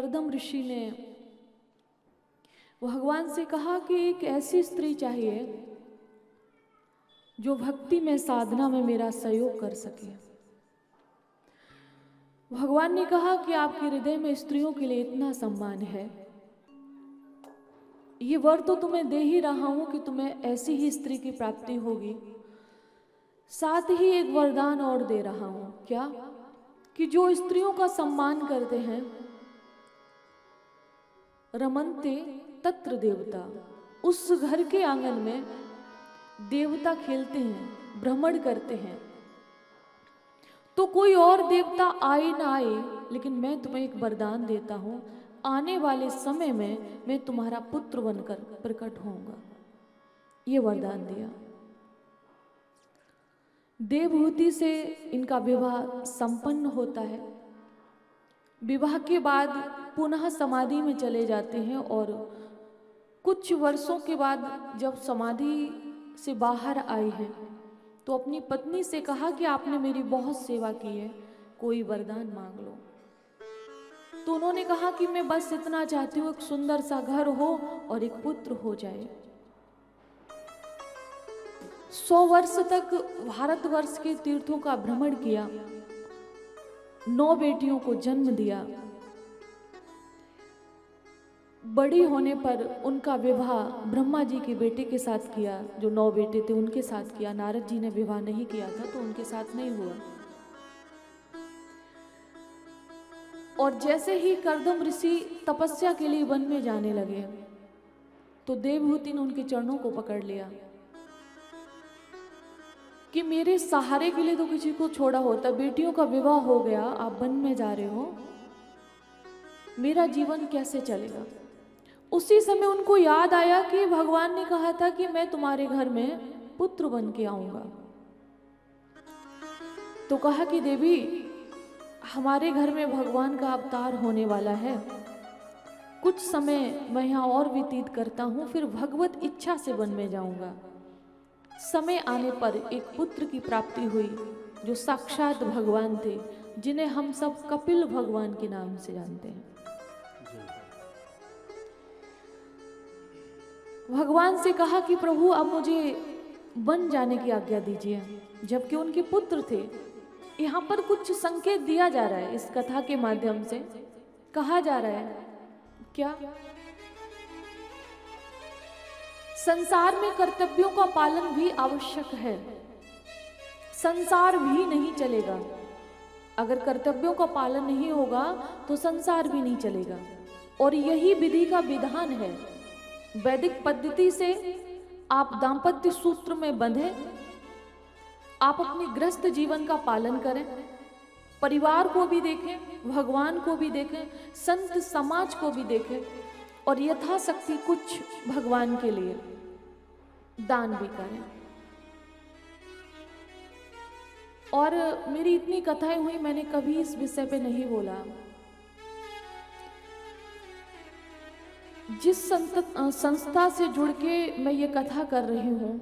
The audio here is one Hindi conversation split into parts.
कर्दम ऋषि ने भगवान से कहा कि एक ऐसी स्त्री चाहिए जो भक्ति में, साधना में मेरा सहयोग कर सके। भगवान ने कहा कि आपके हृदय में स्त्रियों के लिए इतना सम्मान है, ये वर तो तुम्हें दे ही रहा हूं कि तुम्हें ऐसी ही स्त्री की प्राप्ति होगी, साथ ही एक वरदान और दे रहा हूं। क्या? कि जो स्त्रियों का सम्मान करते हैं, रमन्ते तत्र देवता, उस घर के आंगन में देवता खेलते हैं, भ्रमण करते हैं। तो कोई और देवता आए ना आए, लेकिन मैं तुम्हें एक वरदान देता हूं, आने वाले समय में मैं तुम्हारा पुत्र बनकर प्रकट होऊंगा। ये वरदान दिया। देवहूति से इनका विवाह संपन्न होता है। विवाह के बाद पुनः समाधि में चले जाते हैं और कुछ वर्षों के बाद जब समाधि से बाहर आए हैं तो अपनी पत्नी से कहा कि आपने मेरी बहुत सेवा की है, कोई वरदान मांग लो। तो उन्होंने कहा कि मैं बस इतना चाहती हूँ, एक सुंदर सा घर हो और एक पुत्र हो जाए। 100 वर्ष तक भारतवर्ष के तीर्थों का भ्रमण किया, 9 बेटियों को जन्म दिया। बड़ी होने पर उनका विवाह ब्रह्मा जी के बेटे के साथ किया, जो 9 बेटे थे उनके साथ किया। नारद जी ने विवाह नहीं किया था तो उनके साथ नहीं हुआ। और जैसे ही कर्दम ऋषि तपस्या के लिए वन में जाने लगे तो देवहूति ने उनके चरणों को पकड़ लिया कि मेरे सहारे के लिए तो किसी को छोड़ा होता, बेटियों का विवाह हो गया, आप वन में जा रहे हो, मेरा जीवन कैसे चलेगा। उसी समय उनको याद आया कि भगवान ने कहा था कि मैं तुम्हारे घर में पुत्र बन के आऊंगा। तो कहा कि देवी, हमारे घर में भगवान का अवतार होने वाला है, कुछ समय मैं यहाँ और व्यतीत करता हूँ, फिर भगवत इच्छा से वन में जाऊंगा। समय आने पर एक पुत्र की प्राप्ति हुई जो साक्षात भगवान थे, जिन्हें हम सब कपिल भगवान के नाम से जानते हैं। भगवान से कहा कि प्रभु अब मुझे वन जाने की आज्ञा दीजिए, जबकि उनके पुत्र थे। यहाँ पर कुछ संकेत दिया जा रहा है, इस कथा के माध्यम से कहा जा रहा है क्या? संसार में कर्तव्यों का पालन भी आवश्यक है, संसार भी नहीं चलेगा। अगर कर्तव्यों का पालन नहीं होगा तो संसार भी नहीं चलेगा। और यही विधि का विधान है। वैदिक पद्धति से आप दाम्पत्य सूत्र में बंधे, आप अपने गृहस्थ जीवन का पालन करें, परिवार को भी देखें, भगवान को भी देखें, संत समाज को भी देखें और यथाशक्ति कुछ भगवान के लिए दान भी करें। और मेरी इतनी कथाएं हुई, मैंने कभी इस विषय पे नहीं बोला। जिस संस्था से जुड़ के मैं ये कथा कर रही हूँ,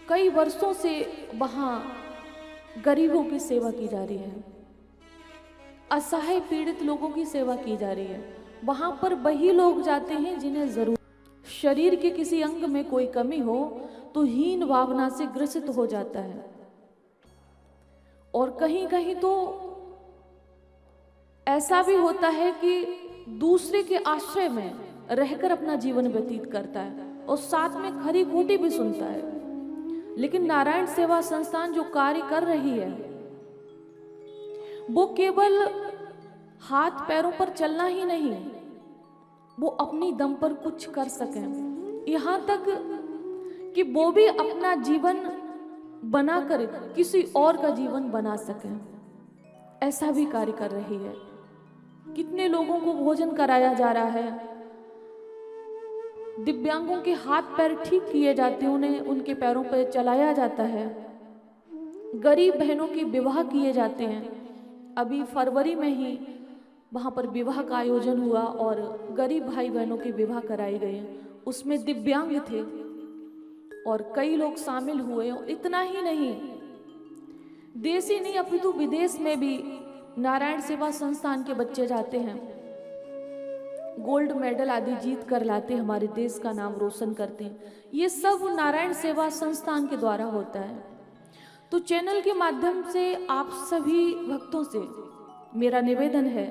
कई वर्षों से वहाँ गरीबों की सेवा की जा रही है, असहाय पीड़ित लोगों की सेवा की जा रही है। वहाँ पर वही लोग जाते हैं जिन्हें जरूर, शरीर के किसी अंग में कोई कमी हो तो हीन भावना से ग्रसित हो जाता है। और कहीं कहीं तो ऐसा भी होता है कि दूसरे के आश्रय में रहकर अपना जीवन व्यतीत करता है और साथ में खरी खोटी भी सुनता है। लेकिन नारायण सेवा संस्थान जो कार्य कर रही है, वो केवल हाथ पैरों पर चलना ही नहीं, वो अपनी दम पर कुछ कर सकें, यहाँ तक कि वो भी अपना जीवन बनाकर किसी और का जीवन बना सकें। ऐसा भी कार्य कर रही है। कितने लोगों को भोजन कराया जा रहा है, दिव्यांगों के हाथ पैर ठीक किए जाते हैं, उन्हें उनके पैरों पर चलाया जाता है, गरीब बहनों के विवाह किए जाते हैं। अभी फरवरी में ही वहाँ पर विवाह का आयोजन हुआ और गरीब भाई बहनों के विवाह कराए गए, उसमें दिव्यांग थे और कई लोग शामिल हुए। इतना ही नहीं, देश ही नहीं अपितु विदेश में भी नारायण सेवा संस्थान के बच्चे जाते हैं गोल्ड मेडल आदि जीत कर लाते, हमारे देश का नाम रोशन करते हैं। ये सब नारायण सेवा संस्थान के द्वारा होता है। तो चैनल के माध्यम से आप सभी भक्तों से मेरा निवेदन है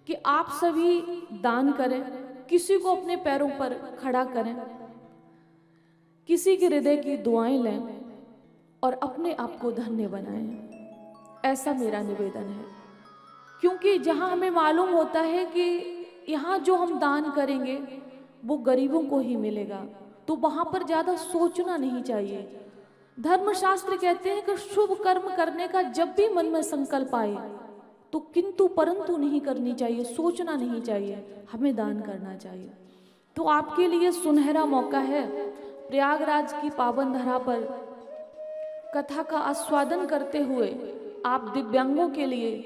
कि आप सभी दान करें, किसी को अपने पैरों पर खड़ा करें, किसी के हृदय की दुआएं लें और अपने आप को धन्य बनाएं। ऐसा मेरा निवेदन है, क्योंकि जहां हमें मालूम होता है कि यहाँ जो हम दान करेंगे वो गरीबों को ही मिलेगा, तो वहां पर ज्यादा सोचना नहीं चाहिए। धर्मशास्त्र कहते हैं कि शुभ कर्म करने का जब भी मन में संकल्प आए तो किंतु परंतु नहीं करनी चाहिए, सोचना नहीं चाहिए, हमें दान करना चाहिए। तो आपके लिए सुनहरा मौका है, प्रयागराज की पावन धरा पर कथा का आस्वादन करते हुए आप दिव्यांगों के लिए,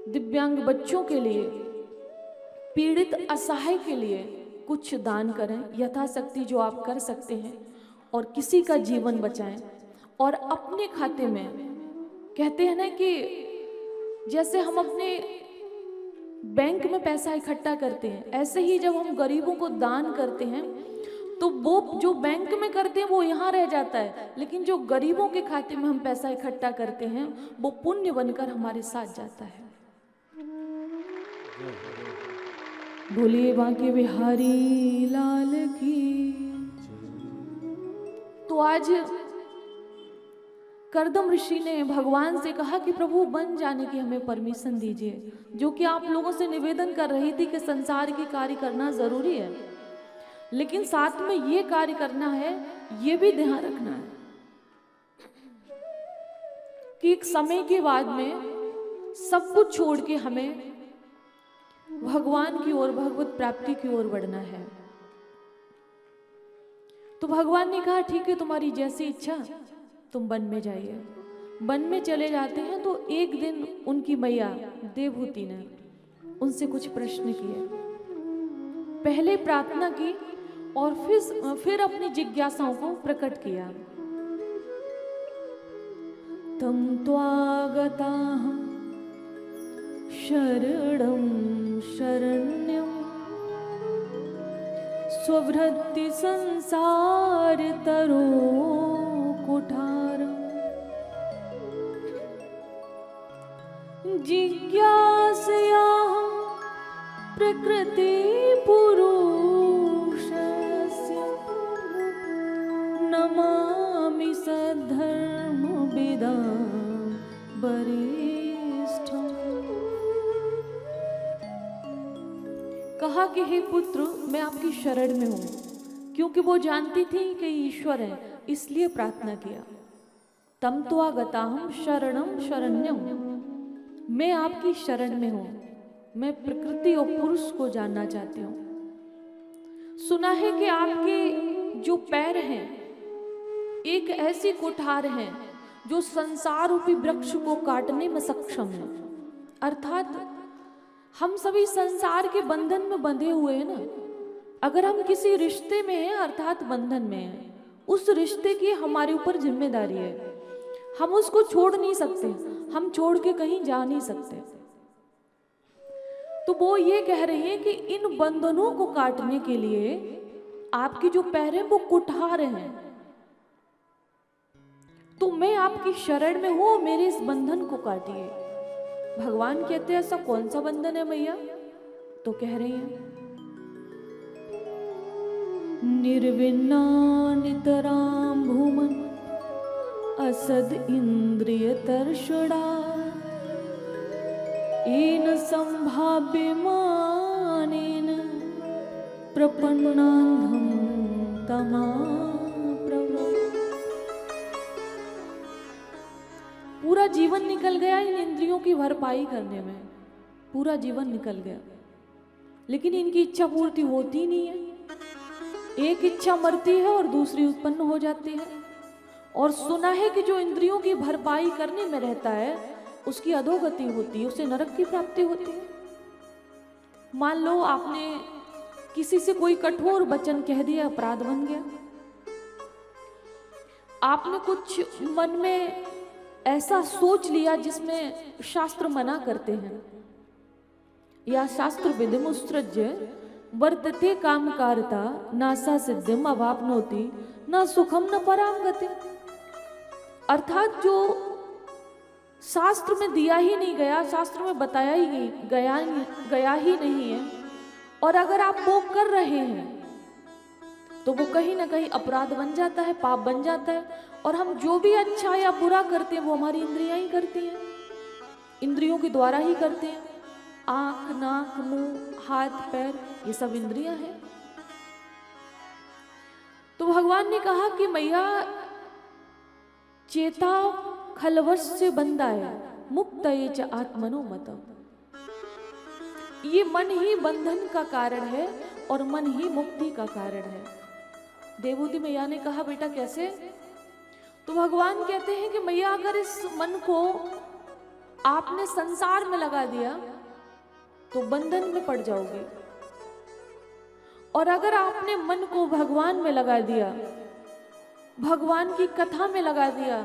दिव्यांग बच्चों के लिए, पीड़ित असहाय के लिए कुछ दान करें, यथाशक्ति जो आप कर सकते हैं, और किसी का जीवन बचाएं। और अपने खाते में, कहते हैं ना कि जैसे हम अपने बैंक में पैसा इकट्ठा करते हैं, ऐसे ही जब हम गरीबों को दान करते हैं तो वो जो बैंक में करते हैं वो यहाँ रह जाता है, लेकिन जो गरीबों के खाते में हम पैसा इकट्ठा करते हैं वो पुण्य बनकर हमारे साथ जाता है। बोलिए बांके बिहारी लाल की। तो आज करदम ऋषि ने भगवान से कहा कि प्रभु बन जाने की हमें परमिशन दीजिए, जो कि आप लोगों से निवेदन कर रही थी कि संसार की कार्य करना जरूरी है, लेकिन साथ में ये कार्य करना है, ये भी ध्यान रखना है कि एक समय के बाद में सब कुछ छोड़ के हमें भगवान की ओर, भगवत प्राप्ति की ओर बढ़ना है। तो भगवान ने कहा ठीक है, तुम्हारी जैसी इच्छा, तुम वन में जाइए। वन में चले जाते हैं तो एक दिन उनकी मैया देवहूति ने उनसे कुछ प्रश्न किए। पहले प्रार्थना की और फिर अपनी जिज्ञासाओं को प्रकट किया। तम त्वागताहं शरणं शरण्यं स्वभृत्ति संसार तरो कुठारम् जिज्ञासयाहं प्रकृति पुरुषस्य नमामि सद्धर्मविदां वरिष्ठम्। कहा कि हे पुत्र, मैं आपकी शरण में हूं, क्योंकि वो जानती थी कि ईश्वर है, इसलिए प्रार्थना किया। तम त्वागताहं शरणं शरण्यं, मैं आपकी शरण में हूं, मैं प्रकृति और पुरुष को जानना चाहती हूँ। सुना है कि आपके जो पैर हैं एक ऐसी कुठार हैं जो संसार रूपी वृक्ष को काटने में सक्षम है। अर्थात हम सभी संसार के बंधन में बंधे हुए हैं ना। अगर हम किसी रिश्ते में हैं, अर्थात बंधन में हैं, उस रिश्ते की हमारे ऊपर जिम्मेदारी है। हम उसको छोड़ नहीं सकते, हम छोड़ के कहीं जा नहीं सकते। तो वो ये कह रहे हैं कि इन बंधनों को काटने के लिए आपके जो पैर हैं वो कुठार हैं, तो मैं आपकी शरण में हूं, मेरे इस बंधन को काटिए। भगवान कहते हैं ऐसा कौन सा बंधन है मैया? तो कह रहे हैं निर्विन्ना नितराम भूमन असद इंद्रिय तर्षणा येन संभाव्यमानेन प्रपन्नांधं तमाप्रभु। पूरा जीवन निकल गया इन इंद्रियों की भरपाई करने में, पूरा जीवन निकल गया, लेकिन इनकी इच्छा पूर्ति होती नहीं है। एक इच्छा मरती है और दूसरी उत्पन्न हो जाती है। और सुना है कि जो इंद्रियों की भरपाई करने में रहता है उसकी अधोगति होती है, उसे नरक की प्राप्ति होती है। मान लो आपने किसी से कोई कठोर वचन कह दिया, अपराध बन गया। आपने कुछ मन में ऐसा सोच लिया जिसमें शास्त्र मना करते हैं, या शास्त्र विधिमुत्सृज्य वर्तते कामकारता नासा सिद्धिम अवाप्नोति न सुखम न पराम गति। अर्थात जो शास्त्र में दिया ही नहीं गया, शास्त्र में बताया ही गया ही नहीं है, और अगर आप वो कर रहे हैं तो वो कहीं ना कहीं अपराध बन जाता है, पाप बन जाता है। और हम जो भी अच्छा या बुरा करते हैं वो हमारी इंद्रियां ही करती हैं, इंद्रियों के द्वारा ही करते हैं। आंख, नाक, मुंह, हाथ, पैर, ये सब इंद्रियां हैं। तो भगवान ने कहा कि मैया चेता खलवश से बंधाय मुक्त च आत्मनो मत। ये मन ही बंधन का कारण है और मन ही मुक्ति का कारण है। देवहूति मैया ने कहा बेटा कैसे? तो भगवान कहते हैं कि मैया अगर इस मन को आपने संसार में लगा दिया तो बंधन में पड़ जाओगे, और अगर आपने मन को भगवान में लगा दिया, भगवान की कथा में लगा दिया,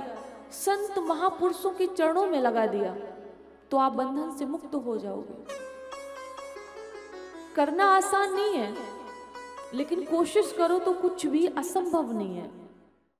संत महापुरुषों के चरणों में लगा दिया, तो आप बंधन से मुक्त हो जाओगे। करना आसान नहीं है, लेकिन कोशिश करो तो कुछ भी असंभव नहीं है।